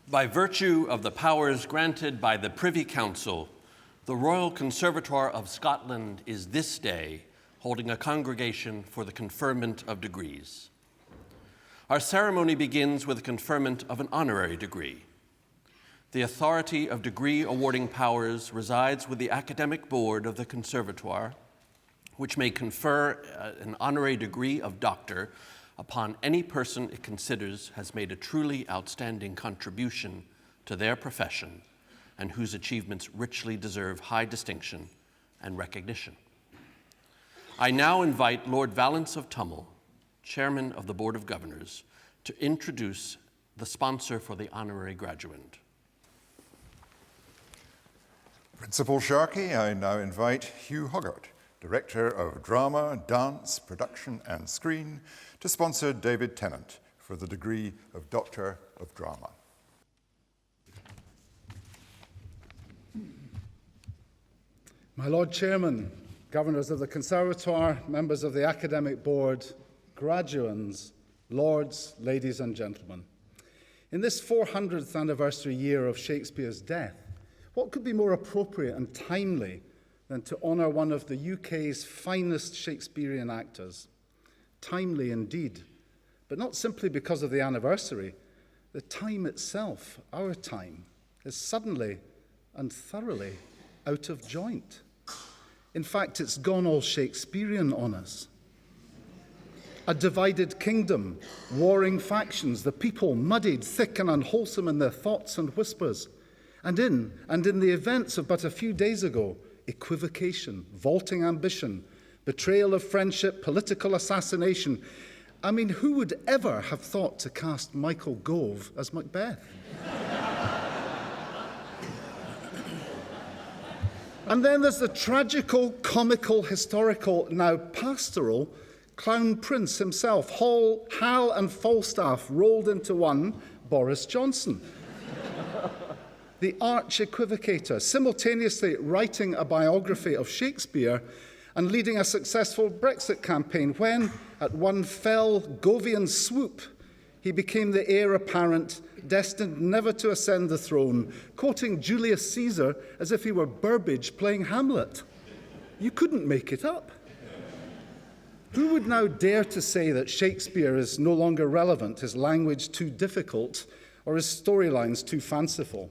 By virtue of the powers granted by the Privy Council, the Royal Conservatoire of Scotland is this day holding a congregation for the conferment of degrees. Our ceremony begins with the conferment of an honorary degree. The authority of degree awarding powers resides with the academic board of the Conservatoire, which may confer an honorary degree of doctor upon any person it considers has made a truly outstanding contribution to their profession and whose achievements richly deserve high distinction and recognition. I now invite Lord Valence of Tummel, Chairman of the Board of Governors, to introduce the sponsor for the honorary graduand. Principal Sharkey, I now invite Hugh Hoggart, Director of Drama, Dance, Production and Screen, to sponsor David Tennant for the degree of Doctor of Drama. My Lord Chairman, Governors of the Conservatoire, members of the Academic Board, graduands, lords, ladies and gentlemen. In this 400th anniversary year of Shakespeare's death, what could be more appropriate and timely than to honour one of the UK's finest Shakespearean actors? Timely indeed, but not simply because of the anniversary. The time itself, our time, is suddenly and thoroughly out of joint. In fact, it's gone all Shakespearean on us. A divided kingdom, warring factions, the people muddied, thick and unwholesome in their thoughts and whispers. And in the events of but a few days ago, equivocation, vaulting ambition, betrayal of friendship, political assassination. I mean, who would ever have thought to cast Michael Gove as Macbeth? And then there's the tragical, comical, historical, now pastoral Clown Prince himself, Hal and Falstaff rolled into one, Boris Johnson. The arch-equivocator, simultaneously writing a biography of Shakespeare and leading a successful Brexit campaign when, at one fell Govian swoop, he became the heir apparent, destined never to ascend the throne, quoting Julius Caesar as if he were Burbage playing Hamlet. You couldn't make it up. Who would now dare to say that Shakespeare is no longer relevant, his language too difficult, or his storylines too fanciful?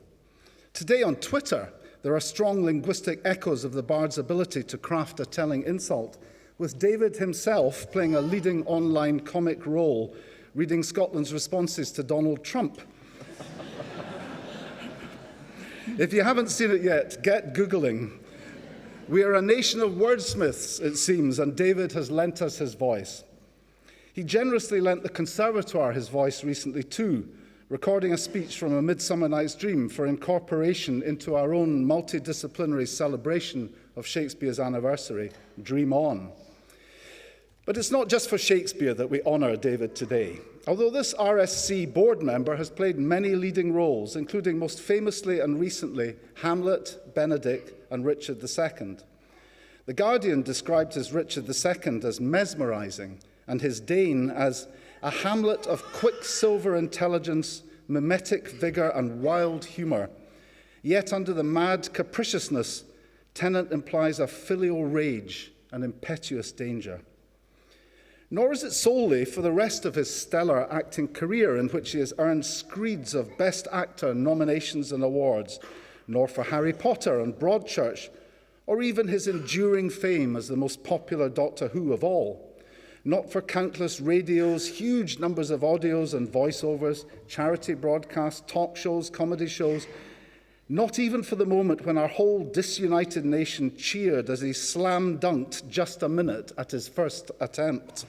Today on Twitter, there are strong linguistic echoes of the bard's ability to craft a telling insult, with David himself playing a leading online comic role, reading Scotland's responses to Donald Trump. If you haven't seen it yet, get Googling. We are a nation of wordsmiths, it seems, and David has lent us his voice. He generously lent the Conservatoire his voice recently too, recording a speech from A Midsummer Night's Dream for incorporation into our own multidisciplinary celebration of Shakespeare's anniversary, Dream On. But it's not just for Shakespeare that we honour David today. Although this RSC board member has played many leading roles, including most famously and recently Hamlet, Benedict, and Richard II. The Guardian described his Richard II as mesmerising and his Dane as a Hamlet of quicksilver intelligence, mimetic vigour, and wild humour. Yet under the mad capriciousness, Tennant implies a filial rage and impetuous danger. Nor is it solely for the rest of his stellar acting career, in which he has earned screeds of Best Actor nominations and awards, nor for Harry Potter and Broadchurch, or even his enduring fame as the most popular Doctor Who of all. Not for countless radios, huge numbers of audios and voiceovers, charity broadcasts, talk shows, comedy shows. Not even for the moment when our whole disunited nation cheered as he slam-dunked just a minute at his first attempt.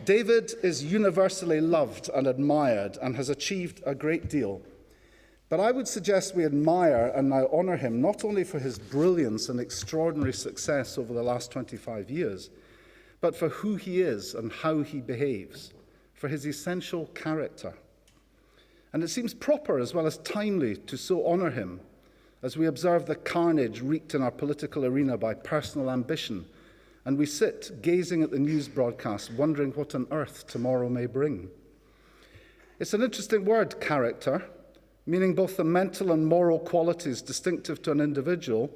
David is universally loved and admired and has achieved a great deal. But I would suggest we admire and now honour him not only for his brilliance and extraordinary success over the last 25 years, but for who he is and how he behaves, for his essential character. And it seems proper as well as timely to so honour him as we observe the carnage wreaked in our political arena by personal ambition, and we sit gazing at the news broadcast, wondering what on earth tomorrow may bring. It's an interesting word, character, meaning both the mental and moral qualities distinctive to an individual,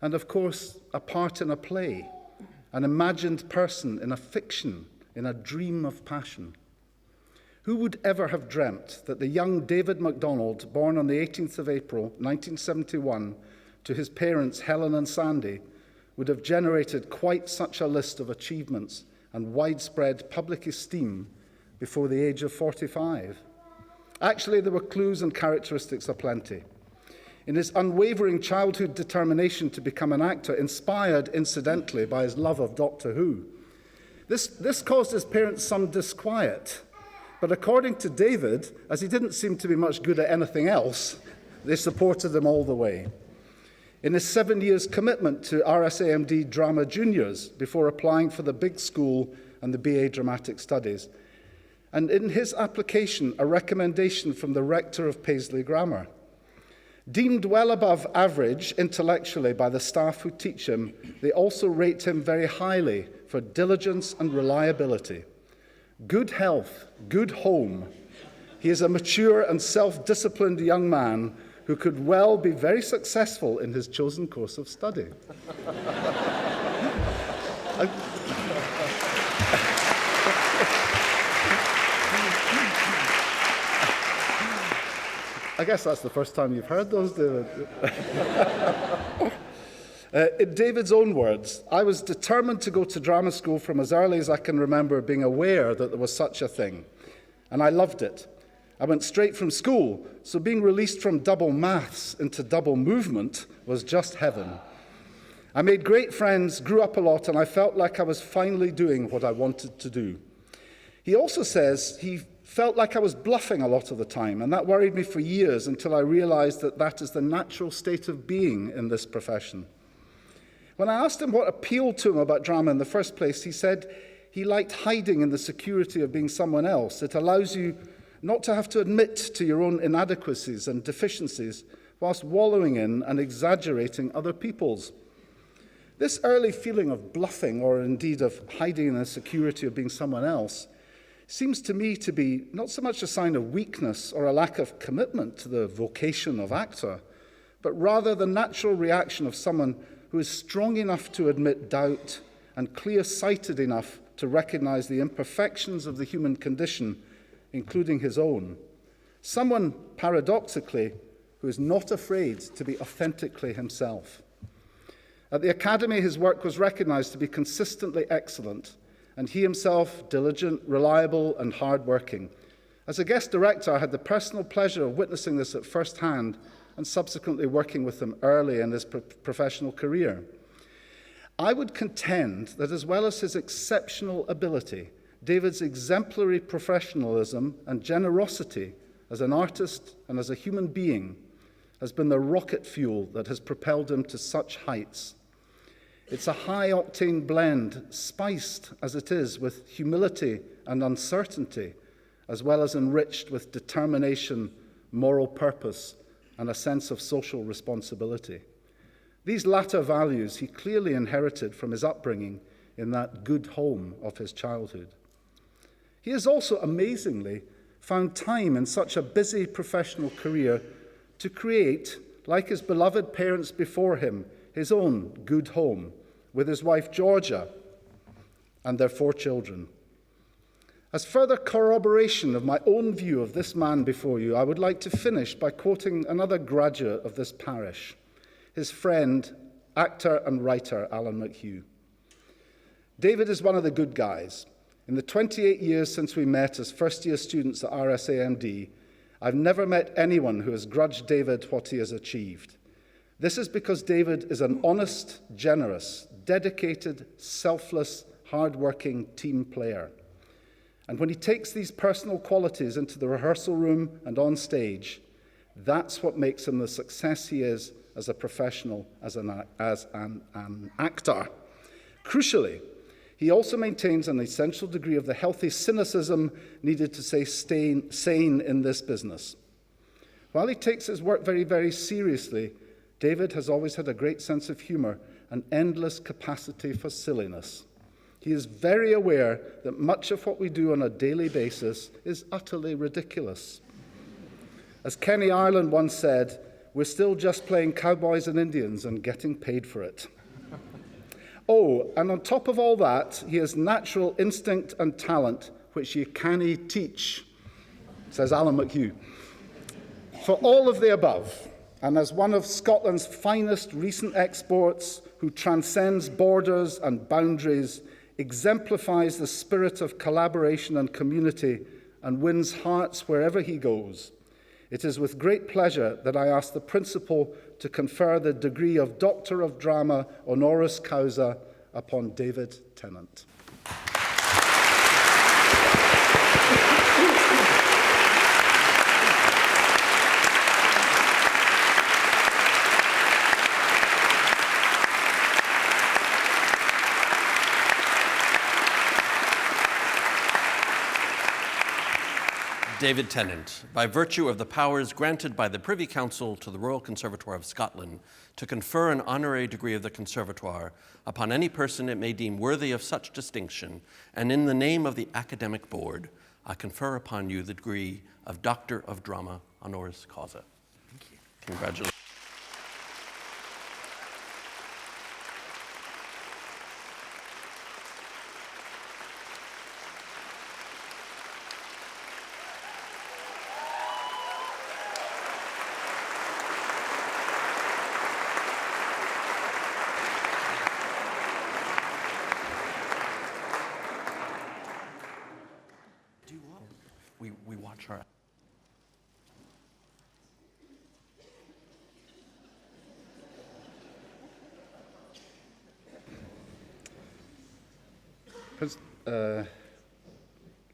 and of course, a part in a play, an imagined person in a fiction, in a dream of passion. Who would ever have dreamt that the young David MacDonald, born on the 18th of April, 1971, to his parents Helen and Sandy, would have generated quite such a list of achievements and widespread public esteem before the age of 45? Actually, there were clues and characteristics aplenty. In his unwavering childhood determination to become an actor, inspired, incidentally, by his love of Doctor Who, this caused his parents some disquiet. But according to David, as he didn't seem to be much good at anything else, they supported him all the way. In his 7 years commitment to RSAMD Drama Juniors before applying for the big school and the BA Dramatic Studies, and in his application, a recommendation from the rector of Paisley Grammar. Deemed well above average intellectually by the staff who teach him, they also rate him very highly for diligence and reliability. Good health, good home. He is a mature and self-disciplined young man who could well be very successful in his chosen course of study. I guess that's the first time you've heard those, David. In David's own words, I was determined to go to drama school from as early as I can remember being aware that there was such a thing. And I loved it. I went straight from school, so being released from double maths into double movement was just heaven. I made great friends, grew up a lot, and I felt like I was finally doing what I wanted to do. He also says he felt like I was bluffing a lot of the time, and that worried me for years until I realized that that is the natural state of being in this profession. When I asked him what appealed to him about drama in the first place, he said he liked hiding in the security of being someone else. It allows you not to have to admit to your own inadequacies and deficiencies whilst wallowing in and exaggerating other people's. This early feeling of bluffing, or indeed of hiding in the security of being someone else, seems to me to be not so much a sign of weakness or a lack of commitment to the vocation of actor, but rather the natural reaction of someone who is strong enough to admit doubt and clear-sighted enough to recognize the imperfections of the human condition, including his own. Someone, paradoxically, who is not afraid to be authentically himself. At the Academy, his work was recognized to be consistently excellent, and he himself diligent, reliable, and hard-working. As a guest director, I had the personal pleasure of witnessing this at first hand and subsequently working with him early in his professional career. I would contend that as well as his exceptional ability, David's exemplary professionalism and generosity as an artist and as a human being has been the rocket fuel that has propelled him to such heights. It's a high-octane blend, spiced as it is with humility and uncertainty, as well as enriched with determination, moral purpose, and a sense of social responsibility. These latter values he clearly inherited from his upbringing in that good home of his childhood. He has also amazingly found time in such a busy professional career to create, like his beloved parents before him, his own good home with his wife Georgia and their 4 children. As further corroboration of my own view of this man before you, I would like to finish by quoting another graduate of this parish, his friend, actor and writer Alan McHugh. David is one of the good guys. In the 28 years since we met as first-year students at RSAMD, I've never met anyone who has grudged David what he has achieved. This is because David is an honest, generous, dedicated, selfless, hard-working team player. And when he takes these personal qualities into the rehearsal room and on stage, that's what makes him the success he is as a professional, as an actor. Crucially, he also maintains an essential degree of the healthy cynicism needed to stay sane in this business. While he takes his work very, very seriously, David has always had a great sense of humor and endless capacity for silliness. He is very aware that much of what we do on a daily basis is utterly ridiculous. As Kenny Ireland once said, we're still just playing cowboys and Indians and getting paid for it. Oh, and on top of all that, he has natural instinct and talent, which you cannae teach, says Alan McHugh. For all of the above, and as one of Scotland's finest recent exports who transcends borders and boundaries, exemplifies the spirit of collaboration and community, and wins hearts wherever he goes, it is with great pleasure that I ask the Principal to confer the degree of Doctor of Drama honoris causa upon David Tennant. David Tennant, by virtue of the powers granted by the Privy Council to the Royal Conservatoire of Scotland to confer an honorary degree of the Conservatoire upon any person it may deem worthy of such distinction, and in the name of the Academic Board, I confer upon you the degree of Doctor of Drama honoris causa. Thank you. Congratulations. We watch her.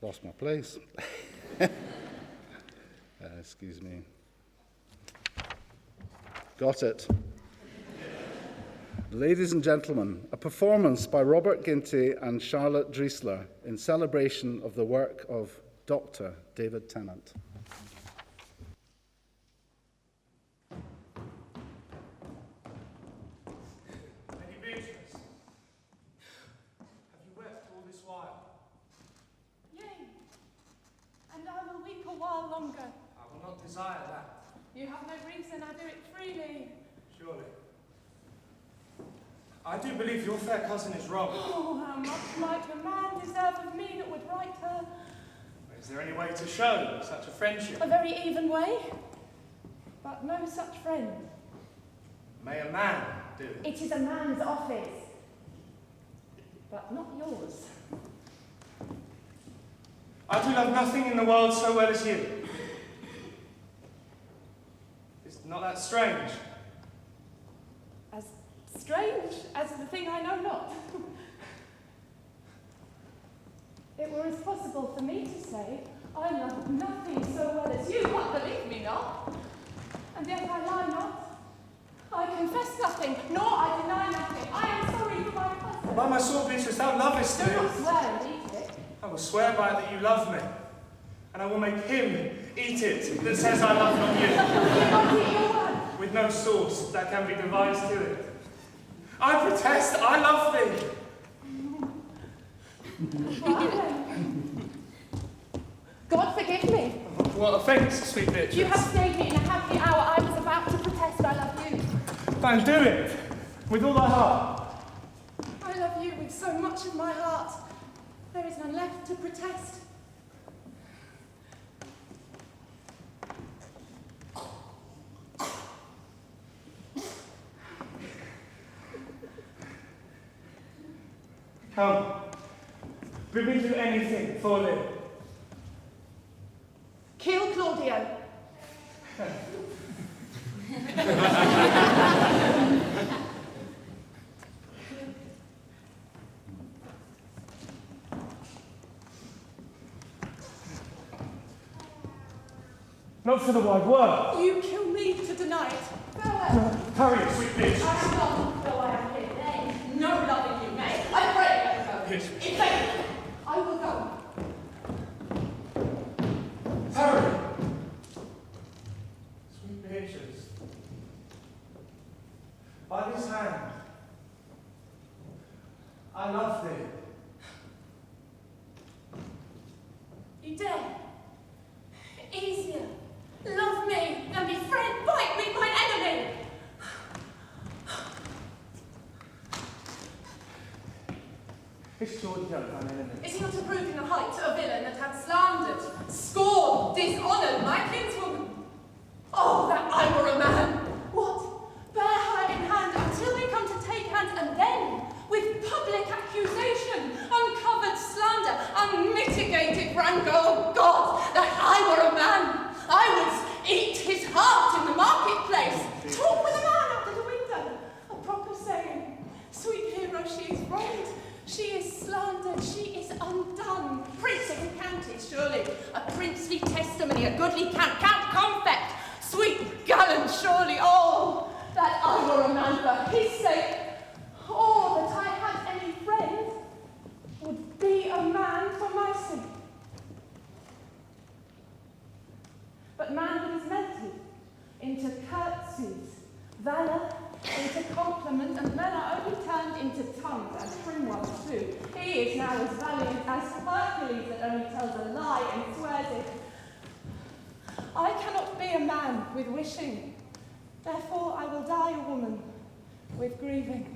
Lost my place. Excuse me. Got it. Ladies and gentlemen, a performance by Robert Ginty and Charlotte Driesler in celebration of the work of Dr. David Tennant. Lady Beatrice, have you wept all this while? Yea, and I will weep a while longer. I will not desire that. You have no reason, I do it freely. Surely. I do believe your fair cousin is wrong. Oh, how much might a man deserve of me that would right her? Is there any way to show such a friendship? A very even way, but no such friend. May a man do it? It is a man's office, but not yours. I do love nothing in the world so well as you. Is not that strange? As strange as the thing I know not. It were as possible for me to say, I love nothing so well as you, but believe me not. And yet I lie not. I confess nothing, nor I deny nothing. I am sorry for my cousin. By my sword, Beatrice, thou lovest Do me. not swear and eat it. I will swear by it that you love me, and I will make him eat it that says I love not you. You not eat your word. With no source that can be devised to it. I protest, I love thee. God forgive me. What offence, sweet Beatrice? You have stayed me in a happy hour. I was about to protest I love you. Then do it, with all thy heart. I love you with so much of my heart. There is none left to protest. Come, bid me do anything for thee. Kill Claudio. Not for the wide world. You kill me to deny it. Farewell. Hurry, sweet bitch. I am gone, though I am here today. No loving you may. I pray let me go. Yes. In faith, I will go. Hurry. Sweet Beatrice. By this hand, I love thee. It's Claudio, my enemy. Is he not approving the height a villain that had slandered, scorned, dishonoured my kinswoman? Oh, that I were a man! What? Bear her in hand until they come to take hands, and then, with public accusation, uncovered slander, unmitigated rancor, oh God, that I were a man! I would eat his heart in the marketplace, talk with a man out of the window, a proper saying, sweet hero, she is wronged, she is slandered, she is undone. Prince of the counties, surely, a princely testimony, a goodly count confect, sweet gallant, surely, oh, that I were a man for his sake, or that I had any friend, would be a man for my sake. But manhood is melted into curtsies, valour into compliment, and valour only turned into tongues, and prim ones too. He is now as valiant as Hercules that only tells a lie and swears it. I cannot be a man with wishing, therefore I will die a woman with grieving.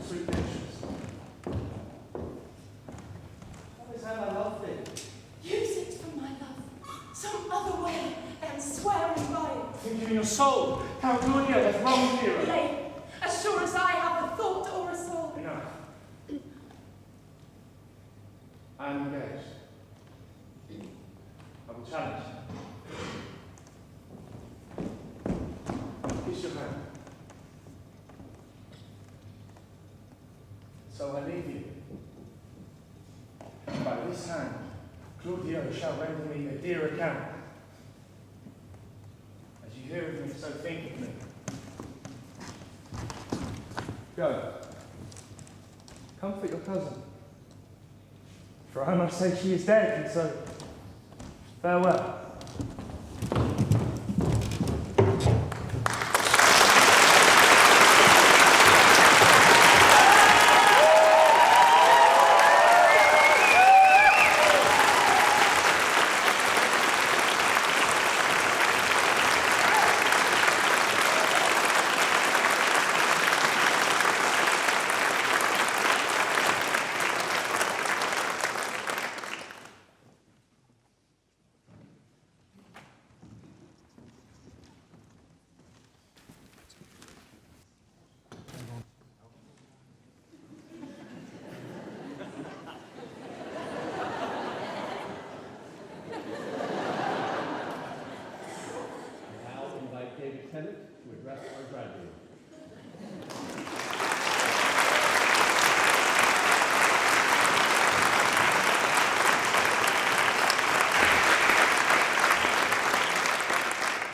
Sweet nations. What is how I love thee? Use it for my love, some other way, and swearing by it. Think in your soul how Claudio hath wronged hero. Nay, as sure as I have a thought or a soul. Enough. I am engaged. I will challenge. Kiss your hand. So I leave you. By this hand, Claudio shall render me a dear account. As you hear of me, so think of me. Go. Comfort your cousin. For I must say she is dead, and so farewell. Tennant to address our graduates.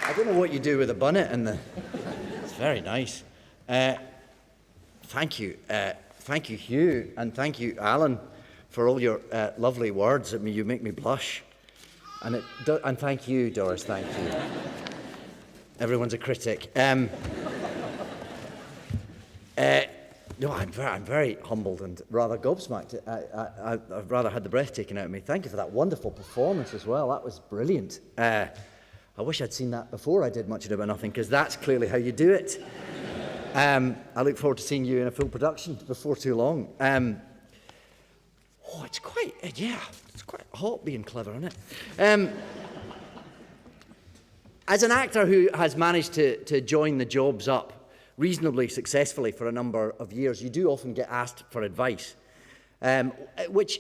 I don't know what you do with a bonnet and the... It's very nice. Thank you. Thank you, Hugh, and thank you, Alan, for all your lovely words. I mean, you make me blush. And thank you, Doris, thank you. Everyone's a critic. No, I'm very humbled and rather gobsmacked. I've rather had the breath taken out of me. Thank you for that wonderful performance as well. That was brilliant. I wish I'd seen that before I did Much Ado About Nothing, because that's clearly how you do it. I look forward to seeing you in a full production before too long. It's quite hot being clever, isn't it? As an actor who has managed to join the jobs up reasonably successfully for a number of years, you do often get asked for advice, which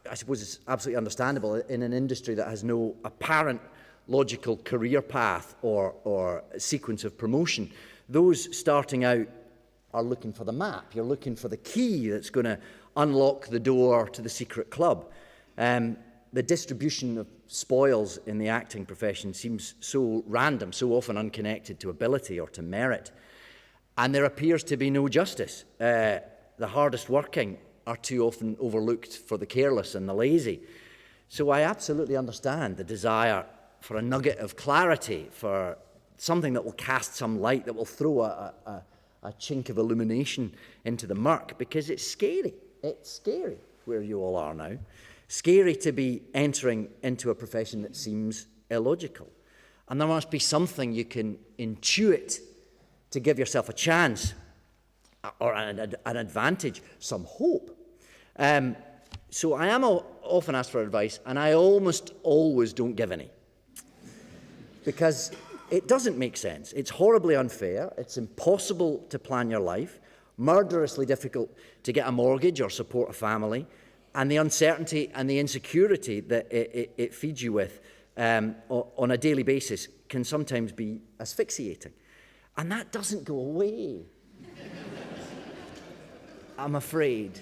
I suppose is absolutely understandable in an industry that has no apparent logical career path or sequence of promotion. Those starting out are looking for the map. You're looking for the key that's going to unlock the door to the secret club. The distribution of spoils in the acting profession seems so random, so often unconnected to ability or to merit. And there appears to be no justice. The hardest working are too often overlooked for the careless and the lazy. So I absolutely understand the desire for a nugget of clarity, for something that will cast some light, that will throw a chink of illumination into the murk, because it's scary. It's scary where you all are now. Scary to be entering into a profession that seems illogical. And there must be something you can intuit to give yourself a chance. or an advantage, some hope. So I am often asked for advice, and I almost always don't give any. Because it doesn't make sense. It's horribly unfair. It's impossible to plan your life, murderously difficult to get a mortgage or support a family, and the uncertainty and the insecurity that it feeds you with on a daily basis can sometimes be asphyxiating. And that doesn't go away, I'm afraid.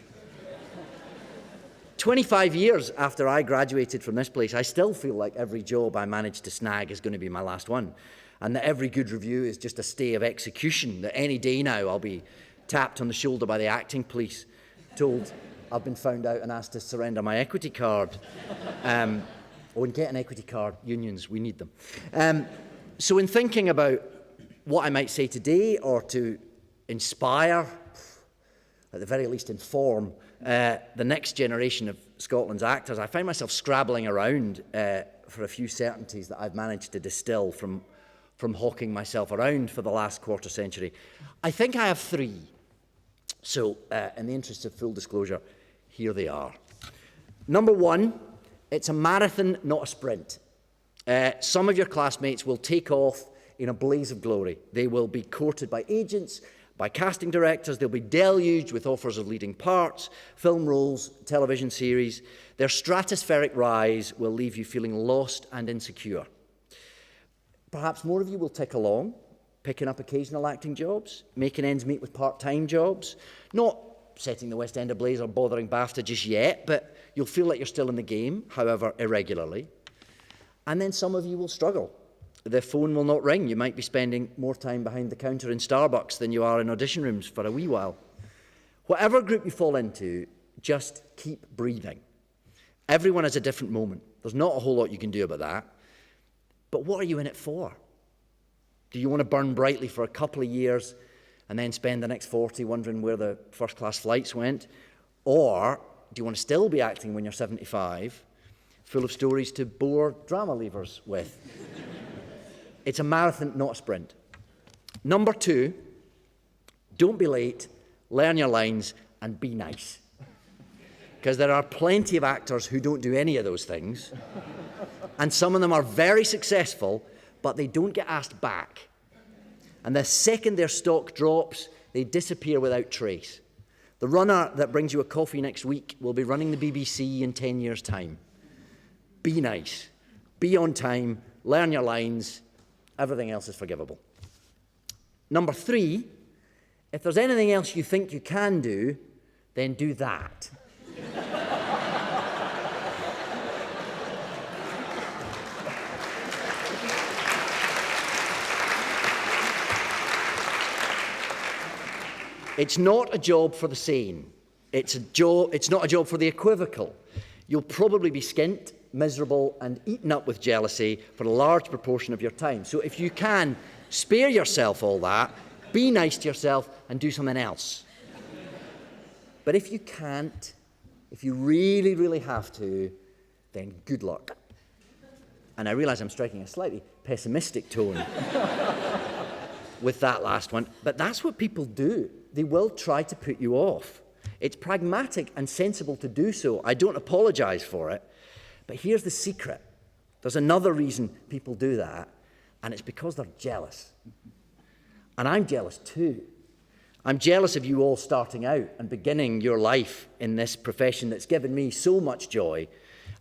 25 years after I graduated from this place, I still feel like every job I managed to snag is going to be my last one, and that every good review is just a stay of execution, that any day now I'll be tapped on the shoulder by the acting police, told I've been found out and asked to surrender my equity card. And get an equity card, unions, we need them. So in thinking about what I might say today, or to inspire, at the very least inform, the next generation of Scotland's actors, I find myself scrabbling around for a few certainties that I've managed to distill from hawking myself around for the last quarter century. I think I have 3. So, in the interest of full disclosure, here they are. Number 1, it's a marathon, not a sprint. Some of your classmates will take off in a blaze of glory. They will be courted by agents, by casting directors. They'll be deluged with offers of leading parts, film roles, television series. Their stratospheric rise will leave you feeling lost and insecure. Perhaps more of you will tick along, picking up occasional acting jobs, making ends meet with part-time jobs, not setting the West End ablaze or bothering BAFTA just yet, but you'll feel like you're still in the game, however irregularly. And then some of you will struggle. The phone will not ring. You might be spending more time behind the counter in Starbucks than you are in audition rooms for a wee while. Whatever group you fall into, just keep breathing. Everyone has a different moment. There's not a whole lot you can do about that. But what are you in it for? Do you want to burn brightly for a couple of years and then spend the next 40 wondering where the first-class flights went? Or do you want to still be acting when you're 75, full of stories to bore drama leavers with? It's a marathon, not a sprint. Number 2, don't be late, learn your lines, and be nice. Because there are plenty of actors who don't do any of those things, and some of them are very successful, but they don't get asked back. And the second their stock drops, they disappear without trace. The runner that brings you a coffee next week will be running the BBC in 10 years' time. Be nice, be on time, learn your lines. Everything else is forgivable. Number 3, if there's anything else you think you can do, then do that. It's not a job for the sane. It's not a job for the equivocal. You'll probably be skint, miserable, and eaten up with jealousy for a large proportion of your time. So if you can, spare yourself all that, be nice to yourself, and do something else. But if you can't, if you really, really have to, then good luck. And I realise I'm striking a slightly pessimistic tone with that last one, but that's what people do. They will try to put you off. It's pragmatic and sensible to do so. I don't apologise for it. But here's the secret. There's another reason people do that, and it's because they're jealous. And I'm jealous too. I'm jealous of you all starting out and beginning your life in this profession that's given me so much joy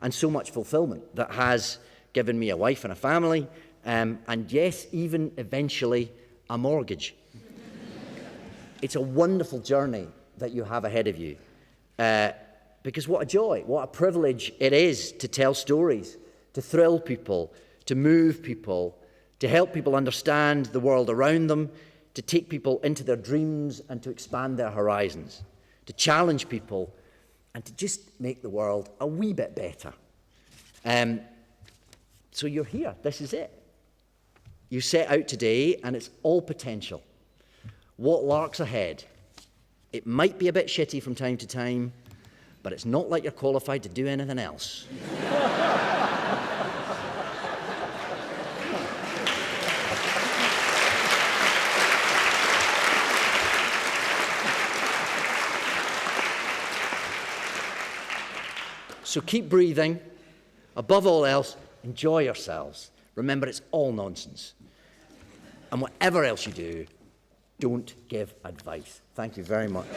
and so much fulfillment, that has given me a wife and a family, and yes, even eventually a mortgage. It's a wonderful journey that you have ahead of you. Because what a joy, what a privilege it is to tell stories, to thrill people, to move people, to help people understand the world around them, to take people into their dreams and to expand their horizons, to challenge people and to just make the world a wee bit better. So you're here, this is it. You set out today and it's all potential. What larks ahead? It might be a bit shitty from time to time, but it's not like you're qualified to do anything else. So keep breathing. Above all else, enjoy yourselves. Remember, it's all nonsense. And whatever else you do, don't give advice. Thank you very much.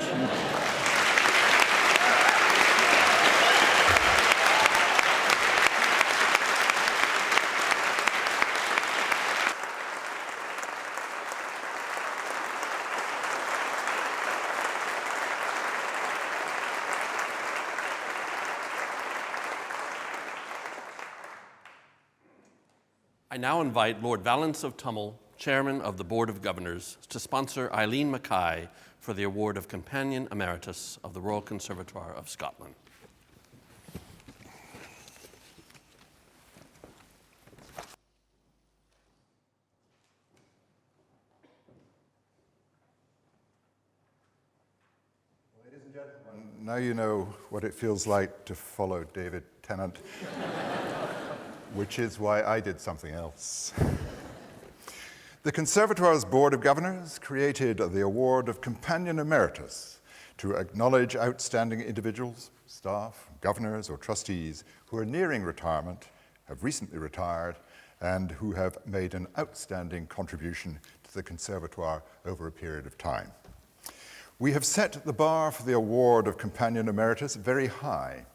I now invite Lord Valence of Tummel, Chairman of the Board of Governors, to sponsor Eileen Mackay for the award of Companion Emeritus of the Royal Conservatoire of Scotland. Ladies and gentlemen, now you know what it feels like to follow David Tennant, which is why I did something else. The Conservatoire's Board of Governors created the award of Companion Emeritus to acknowledge outstanding individuals, staff, governors, or trustees who are nearing retirement, have recently retired, and who have made an outstanding contribution to the Conservatoire over a period of time. We have set the bar for the award of Companion Emeritus very high,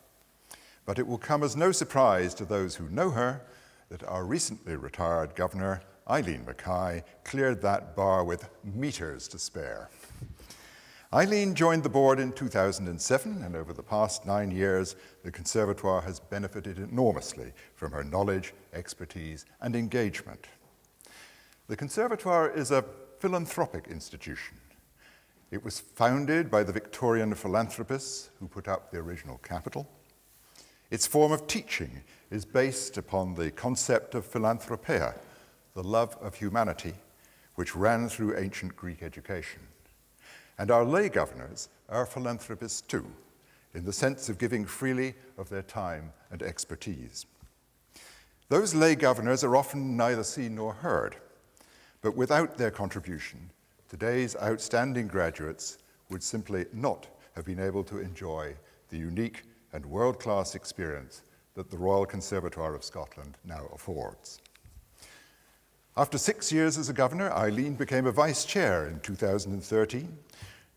but it will come as no surprise to those who know her that our recently retired governor, Eileen Mackay, cleared that bar with meters to spare. Eileen joined the board in 2007, and over the past 9 years, the Conservatoire has benefited enormously from her knowledge, expertise, and engagement. The Conservatoire is a philanthropic institution. It was founded by the Victorian philanthropists who put up the original capital. Its form of teaching is based upon the concept of philanthropia, the love of humanity, which ran through ancient Greek education. And our lay governors are philanthropists too, in the sense of giving freely of their time and expertise. Those lay governors are often neither seen nor heard, but without their contribution, today's outstanding graduates would simply not have been able to enjoy the unique and world-class experience that the Royal Conservatoire of Scotland now affords. After 6 years as a governor, Eileen became a vice chair in 2013.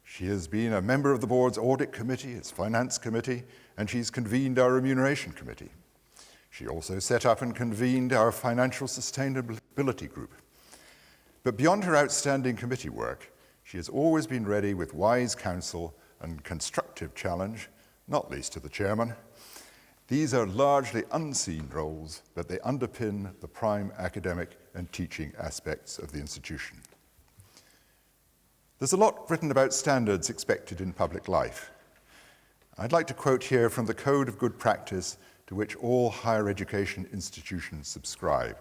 She has been a member of the board's audit committee, its finance committee, and she's convened our remuneration committee. She also set up and convened our financial sustainability group. But beyond her outstanding committee work, she has always been ready with wise counsel and constructive challenge, not least to the chairman. These are largely unseen roles, but they underpin the prime academic and teaching aspects of the institution. There's a lot written about standards expected in public life. I'd like to quote here from the Code of Good Practice to which all higher education institutions subscribe.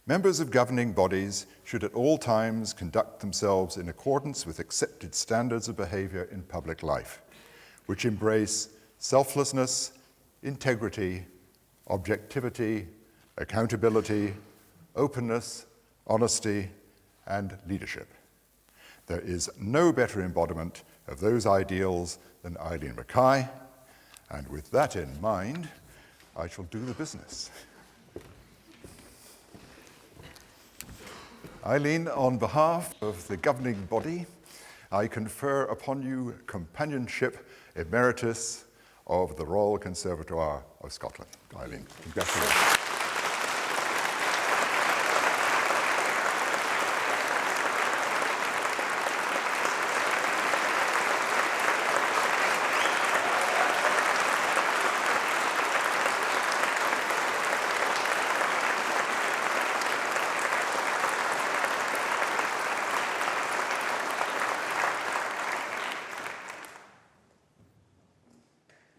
Members of governing bodies should at all times conduct themselves in accordance with accepted standards of behavior in public life, which embrace selflessness, integrity, objectivity, accountability, openness, honesty, and leadership. There is no better embodiment of those ideals than Eileen Mackay, and with that in mind, I shall do the business. Eileen, on behalf of the governing body, I confer upon you companionship emeritus of the Royal Conservatoire of Scotland. Eileen, congratulations.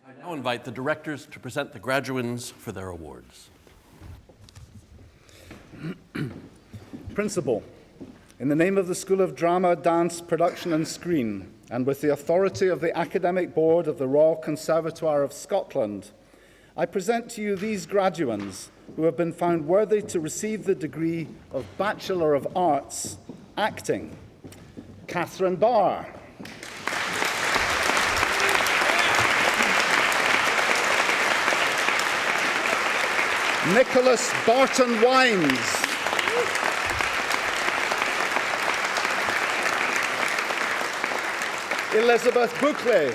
I invite the directors to present the graduands for their awards. Principal, in the name of the School of Drama, Dance, Production and Screen, and with the authority of the Academic Board of the Royal Conservatoire of Scotland, I present to you these graduands who have been found worthy to receive the degree of Bachelor of Arts, Acting. Catherine Barr. Nicholas Barton Wines. Elizabeth Buckley.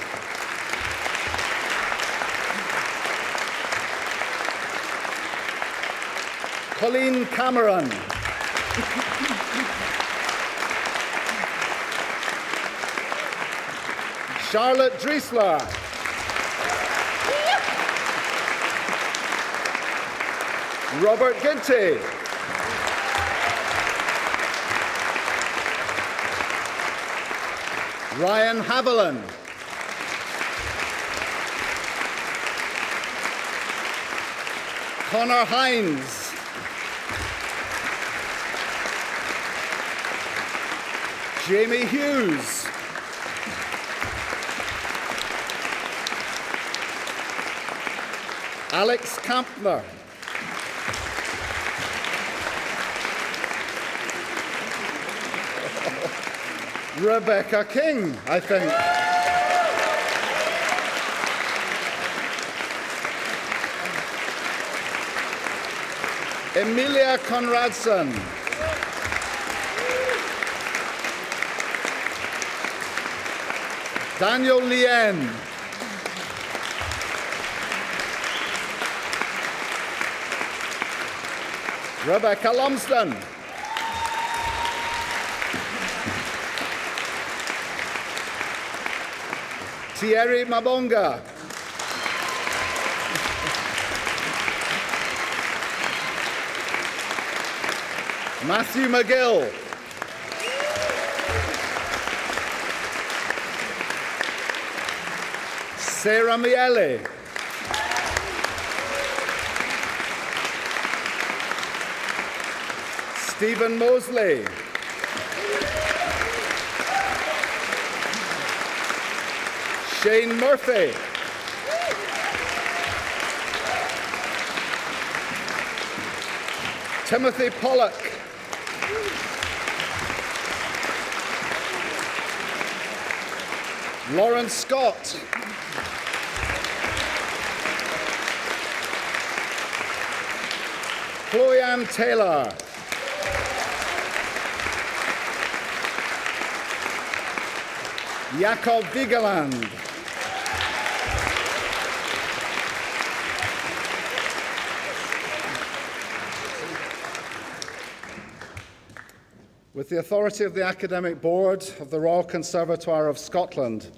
Colleen Cameron. Charlotte Driesler. Robert Ginty. Ryan Haviland. Connor Hines. Jamie Hughes. Alex Kampner. Rebecca King, I think. Emilia Conradson. Daniel Lien. Rebecca Lumsden. Thierry Mabonga. Matthew McGill. Sarah Miele. Stephen Mosley. Shane Murphy. Timothy Pollock. Lauren Scott. Chloe Ann Taylor. Jakob Vigeland. With the authority of the Academic Board of the Royal Conservatoire of Scotland,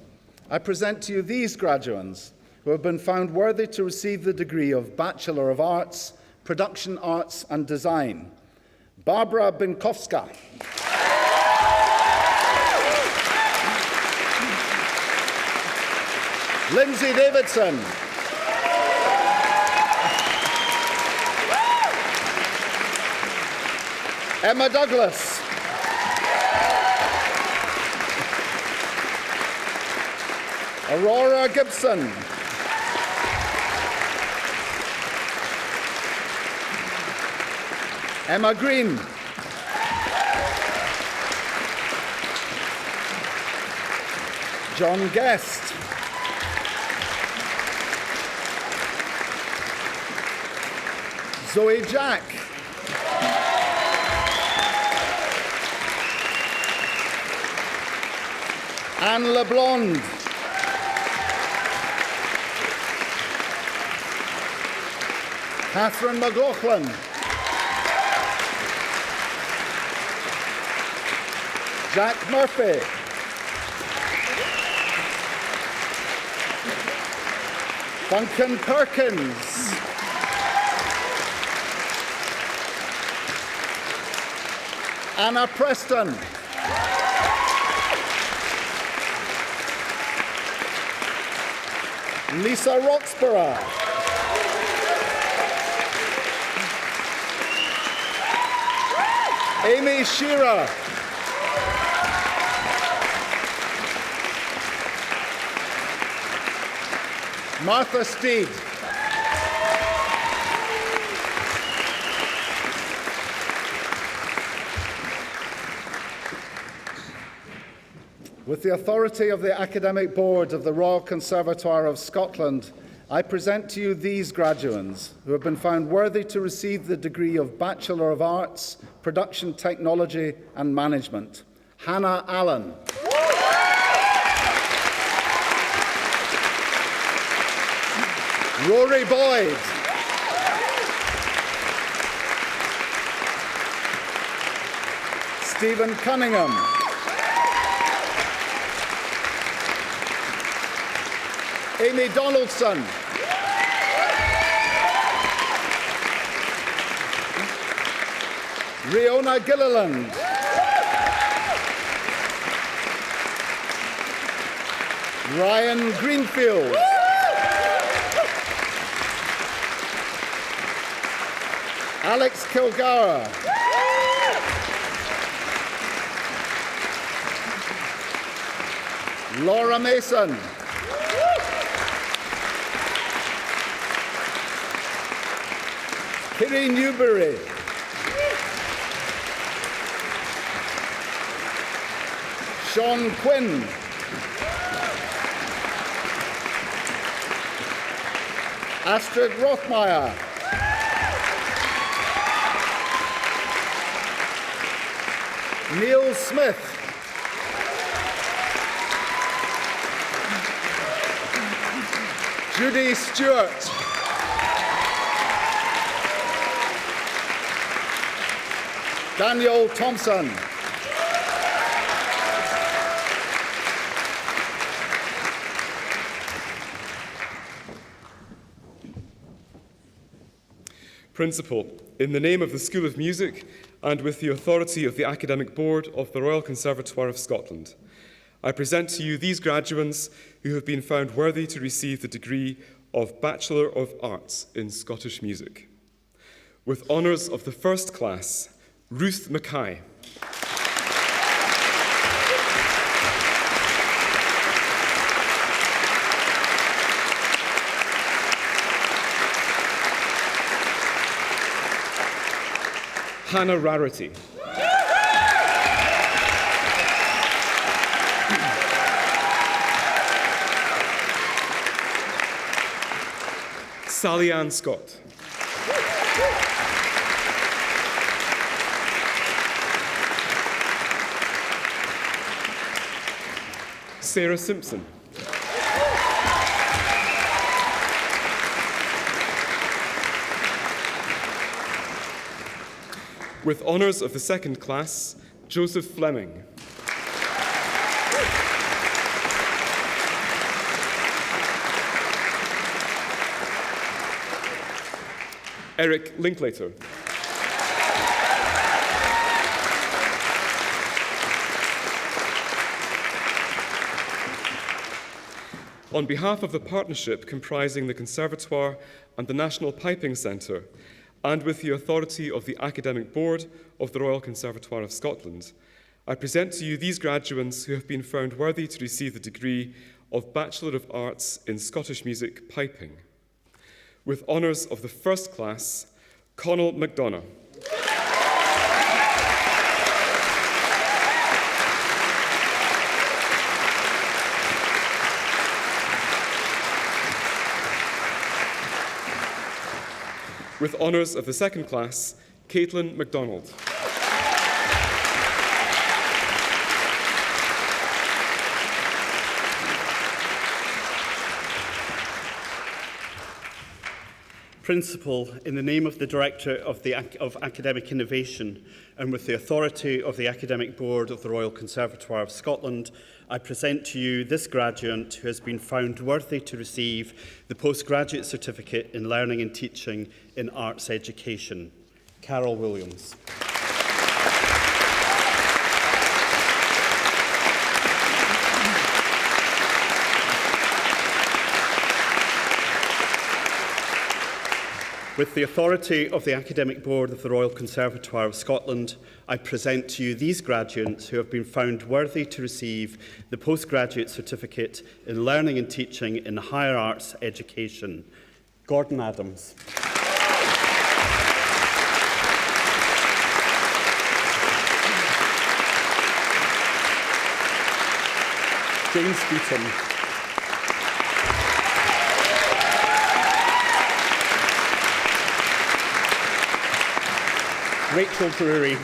I present to you these graduates who have been found worthy to receive the degree of Bachelor of Arts, Production Arts and Design. Barbara Binkowska. Lindsay Davidson. Emma Douglas. Aurora Gibson. Emma Green. John Guest. Zoe Jack. Anne LeBlond. Catherine McLaughlin. Jack Murphy. Duncan Perkins. Anna Preston. Lisa Roxborough. Amy Shearer. Martha Steed. With the authority of the Academic Board of the Royal Conservatoire of Scotland, I present to you these graduates who have been found worthy to receive the degree of Bachelor of Arts, Production Technology and Management. Hannah Allen. Rory Boyd. Stephen Cunningham. Amy Donaldson. Riona Gilliland. Ryan Greenfield. Alex Kilgara. Laura Mason. Kiri Newberry. Sean Quinn. Astrid Rothmeyer. Neil Smith. Judy Stewart. Daniel Thompson. Principal, in the name of the School of Music and with the authority of the Academic Board of the Royal Conservatoire of Scotland, I present to you these graduates who have been found worthy to receive the degree of Bachelor of Arts in Scottish Music. With honours of the first class, Ruth Mackay. Hannah Rarity. Sally Ann Scott. Sarah Simpson. With honours of the second class, Joseph Fleming. Eric Linklater. On behalf of the partnership comprising the Conservatoire and the National Piping Centre, and with the authority of the Academic Board of the Royal Conservatoire of Scotland, I present to you these graduates who have been found worthy to receive the degree of Bachelor of Arts in Scottish Music Piping. With honours of the first class, Connell McDonough. With honours of the second class, Caitlin MacDonald. Principal, in the name of the Director of Academic Innovation and with the authority of the Academic Board of the Royal Conservatoire of Scotland, I present to you this graduate who has been found worthy to receive the Postgraduate Certificate in Learning and Teaching in Arts Education. Carol Williams. With the authority of the Academic Board of the Royal Conservatoire of Scotland, I present to you these graduates who have been found worthy to receive the Postgraduate Certificate in Learning and Teaching in Higher Arts Education. Gordon Adams. James Beaton. Rachel Brewery.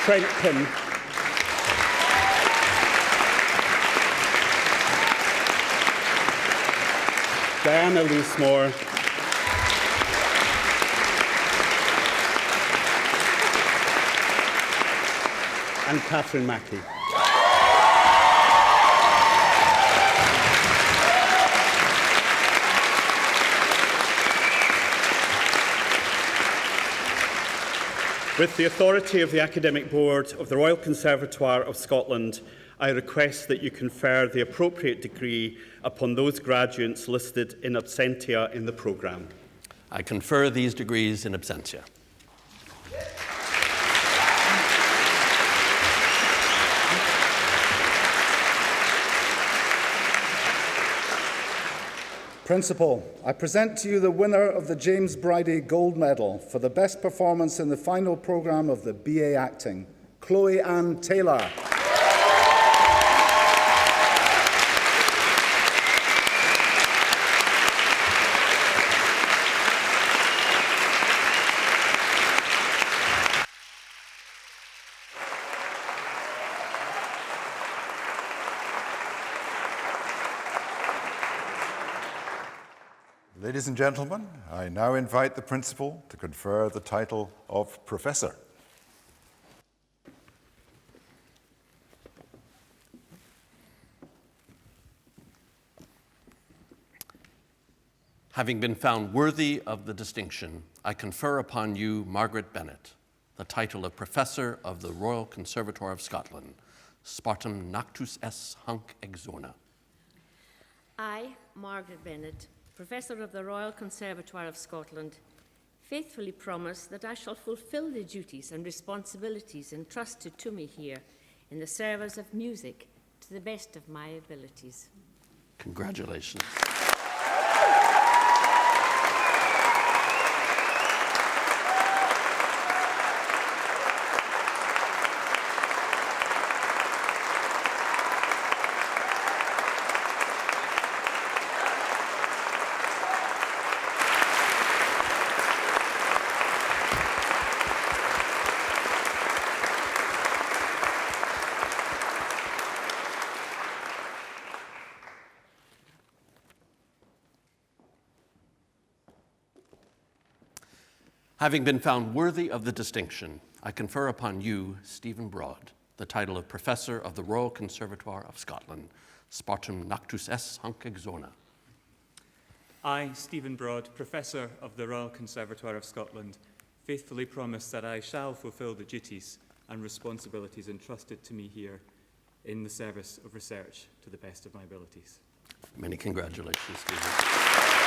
Trent Pym. Diana Loosemore. And Catherine Mackey. With the authority of the Academic Board of the Royal Conservatoire of Scotland, I request that you confer the appropriate degree upon those graduates listed in absentia in the programme. I confer these degrees in absentia. Principal, I present to you the winner of the James Bridie Gold Medal for the best performance in the final programme of the BA Acting, Chloe Ann Taylor. Ladies and gentlemen, I now invite the Principal to confer the title of Professor. Having been found worthy of the distinction, I confer upon you, Margaret Bennett, the title of Professor of the Royal Conservatoire of Scotland, Spartum Nactus es Hunc Exona. I, Margaret Bennett, Professor of the Royal Conservatoire of Scotland, faithfully promise that I shall fulfil the duties and responsibilities entrusted to me here in the service of music to the best of my abilities. Congratulations. Having been found worthy of the distinction, I confer upon you, Stephen Broad, the title of Professor of the Royal Conservatoire of Scotland, Spartum Nactus es Hunc Exona. I, Stephen Broad, Professor of the Royal Conservatoire of Scotland, faithfully promise that I shall fulfil the duties and responsibilities entrusted to me here in the service of research to the best of my abilities. Many congratulations, Stephen.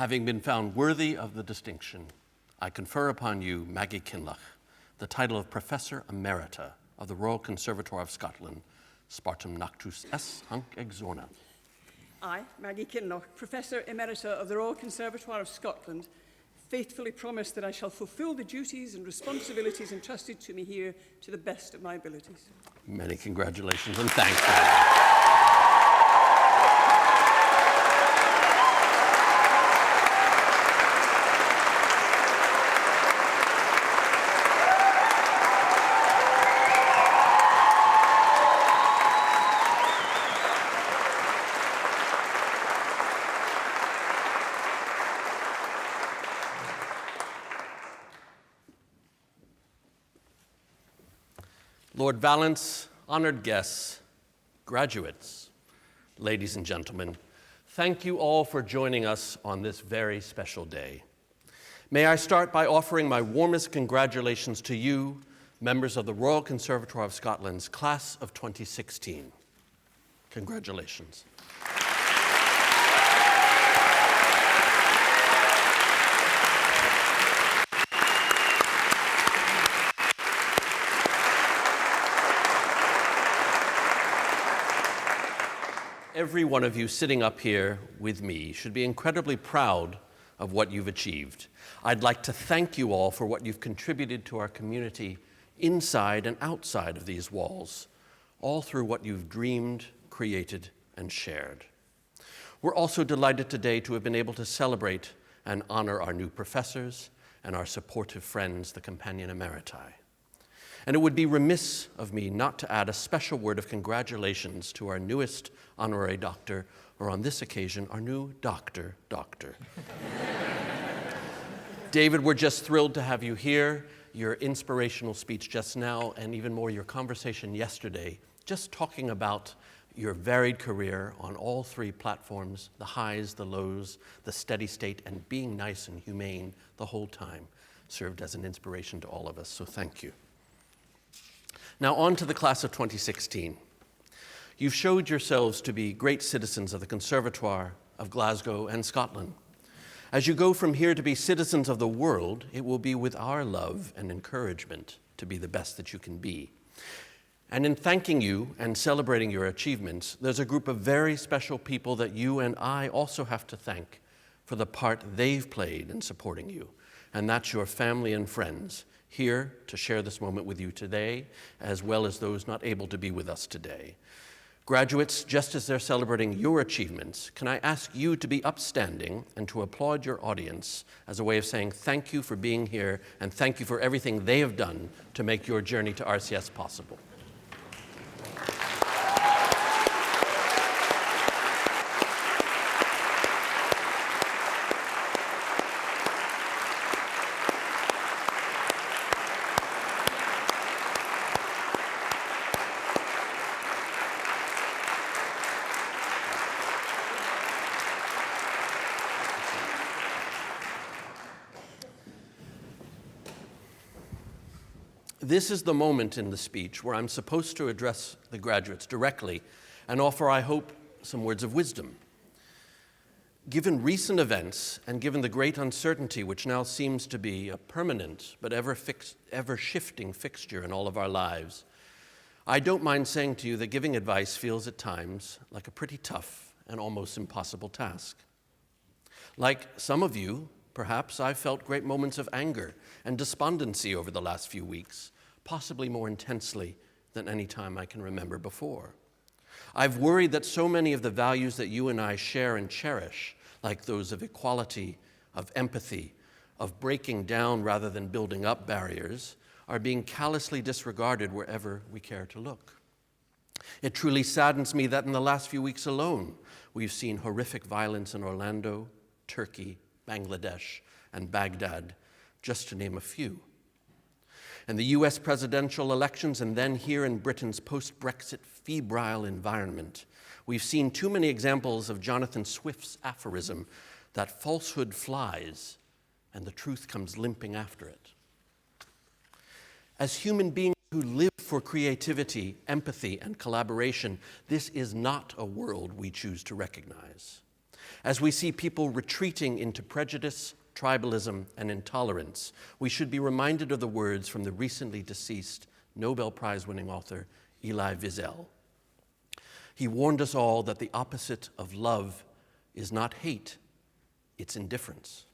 Having been found worthy of the distinction, I confer upon you, Maggie Kinloch, the title of Professor Emerita of the Royal Conservatoire of Scotland, Spartum Nactus es Hunc Exona. I, Maggie Kinloch, Professor Emerita of the Royal Conservatoire of Scotland, faithfully promise that I shall fulfil the duties and responsibilities entrusted to me here to the best of my abilities. Many congratulations and thank you. Lord Valence, honored guests, graduates, ladies and gentlemen, thank you all for joining us on this very special day. May I start by offering my warmest congratulations to you, members of the Royal Conservatoire of Scotland's class of 2016. Congratulations. Every one of you sitting up here with me should be incredibly proud of what you've achieved. I'd like to thank you all for what you've contributed to our community inside and outside of these walls, all through what you've dreamed, created, and shared. We're also delighted today to have been able to celebrate and honor our new professors and our supportive friends, the Companion Emeriti. And it would be remiss of me not to add a special word of congratulations to our newest honorary doctor, or on this occasion, our new doctor. David, we're just thrilled to have you here. Your inspirational speech just now, and even more your conversation yesterday, just talking about your varied career on all three platforms, the highs, the lows, the steady state, and being nice and humane the whole time, served as an inspiration to all of us, so thank you. Now on to the class of 2016. You've showed yourselves to be great citizens of the Conservatoire of Glasgow and Scotland. As you go from here to be citizens of the world, it will be with our love and encouragement to be the best that you can be. And in thanking you and celebrating your achievements, there's a group of very special people that you and I also have to thank for the part they've played in supporting you. And that's your family and friends, here to share this moment with you today, as well as those not able to be with us today. Graduates, just as they're celebrating your achievements, can I ask you to be upstanding and to applaud your audience as a way of saying thank you for being here and thank you for everything they have done to make your journey to RCS possible. This is the moment in the speech where I'm supposed to address the graduates directly and offer, I hope, some words of wisdom. Given recent events and given the great uncertainty which now seems to be a permanent but ever-shifting fixture in all of our lives, I don't mind saying to you that giving advice feels at times like a pretty tough and almost impossible task. Like some of you, perhaps I've felt great moments of anger and despondency over the last few weeks, possibly more intensely than any time I can remember before. I've worried that so many of the values that you and I share and cherish, like those of equality, of empathy, of breaking down rather than building up barriers, are being callously disregarded wherever we care to look. It truly saddens me that in the last few weeks alone, we've seen horrific violence in Orlando, Turkey, Bangladesh, and Baghdad, just to name a few. And the US presidential elections, and then here in Britain's post-Brexit febrile environment, we've seen too many examples of Jonathan Swift's aphorism that falsehood flies and the truth comes limping after it. As human beings who live for creativity, empathy, and collaboration, this is not a world we choose to recognize. As we see people retreating into prejudice, tribalism, and intolerance, we should be reminded of the words from the recently deceased Nobel Prize-winning author Elie Wiesel. He warned us all that the opposite of love is not hate, it's indifference.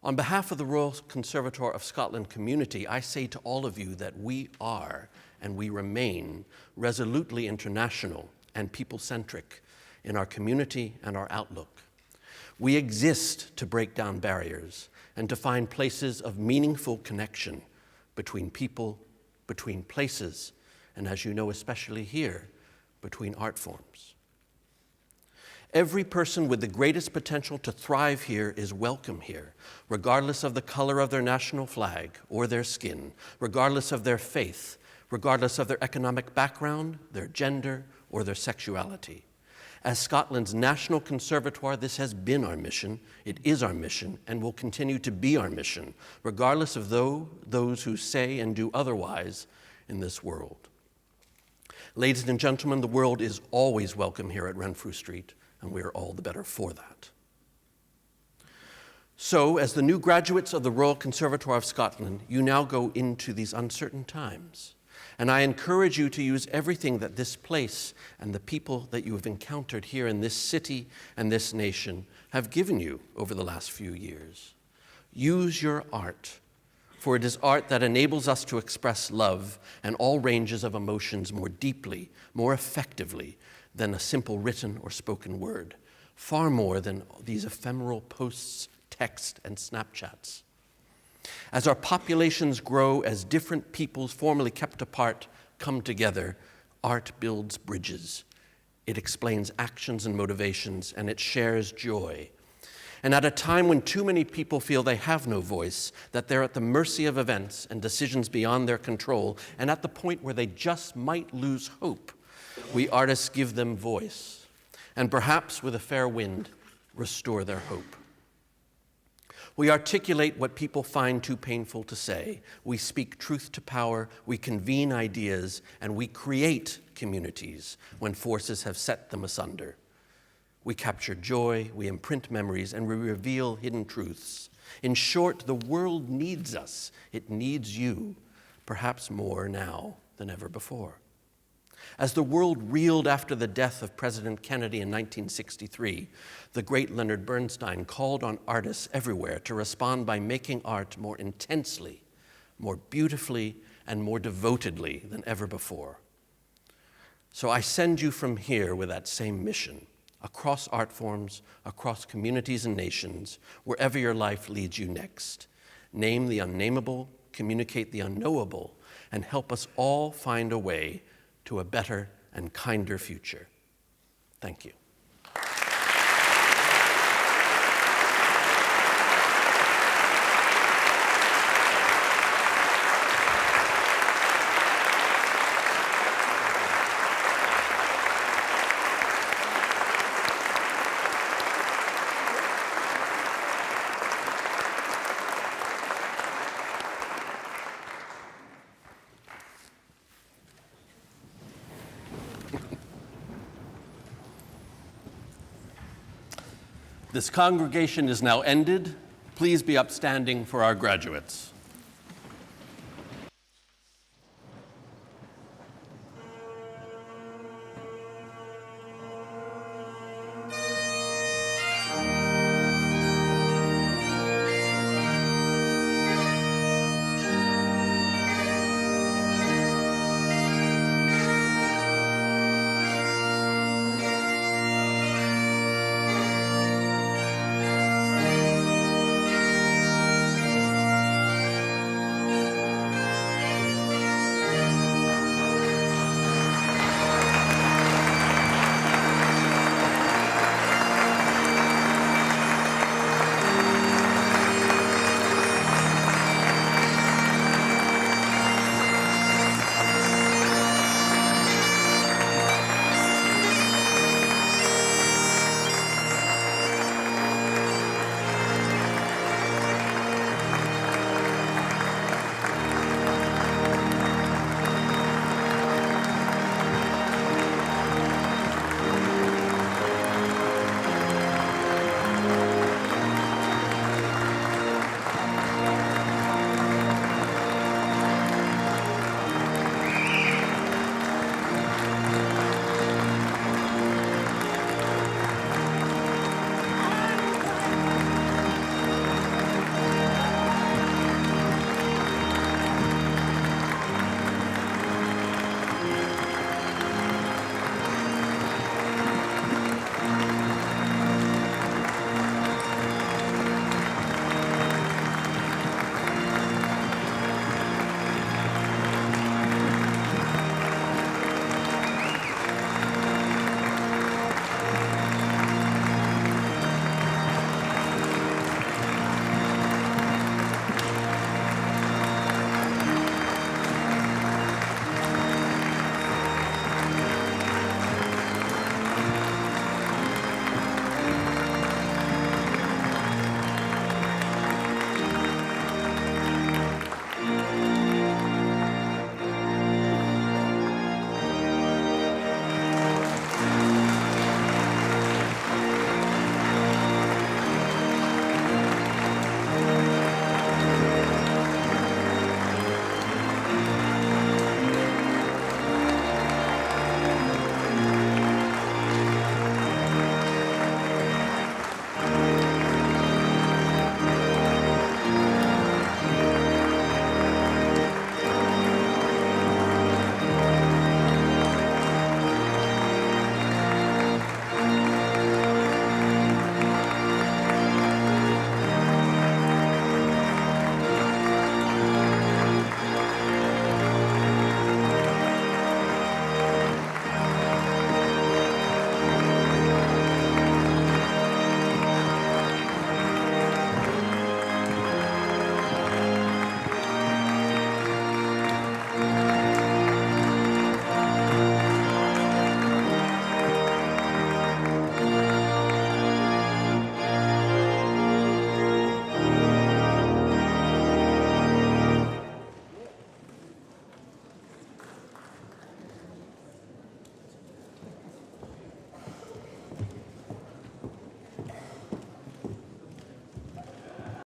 On behalf of the Royal Conservatoire of Scotland community, I say to all of you that we are and we remain resolutely international and people-centric in our community and our outlook. We exist to break down barriers and to find places of meaningful connection between people, between places, and as you know, especially here, between art forms. Every person with the greatest potential to thrive here is welcome here, regardless of the color of their national flag or their skin, regardless of their faith, regardless of their economic background, their gender, or their sexuality. As Scotland's National Conservatoire, this has been our mission, it is our mission, and will continue to be our mission, regardless of those who say and do otherwise in this world. Ladies and gentlemen, the world is always welcome here at Renfrew Street, and we are all the better for that. So, as the new graduates of the Royal Conservatoire of Scotland, you now go into these uncertain times. And I encourage you to use everything that this place and the people that you have encountered here in this city and this nation have given you over the last few years. Use your art, for it is art that enables us to express love and all ranges of emotions more deeply, more effectively than a simple written or spoken word, far more than these ephemeral posts, text, and Snapchats. As our populations grow, as different peoples formerly kept apart come together, art builds bridges. It explains actions and motivations, and it shares joy. And at a time when too many people feel they have no voice, that they're at the mercy of events and decisions beyond their control, and at the point where they just might lose hope, we artists give them voice, and perhaps with a fair wind, restore their hope. We articulate what people find too painful to say. We speak truth to power, we convene ideas, and we create communities when forces have set them asunder. We capture joy, we imprint memories, and we reveal hidden truths. In short, the world needs us. It needs you, perhaps more now than ever before. As the world reeled after the death of President Kennedy in 1963, the great Leonard Bernstein called on artists everywhere to respond by making art more intensely, more beautifully, and more devotedly than ever before. So I send you from here with that same mission, across art forms, across communities and nations, wherever your life leads you next. Name the unnameable, communicate the unknowable, and help us all find a way to a better and kinder future. Thank you. This congregation is now ended. Please be upstanding for our graduates.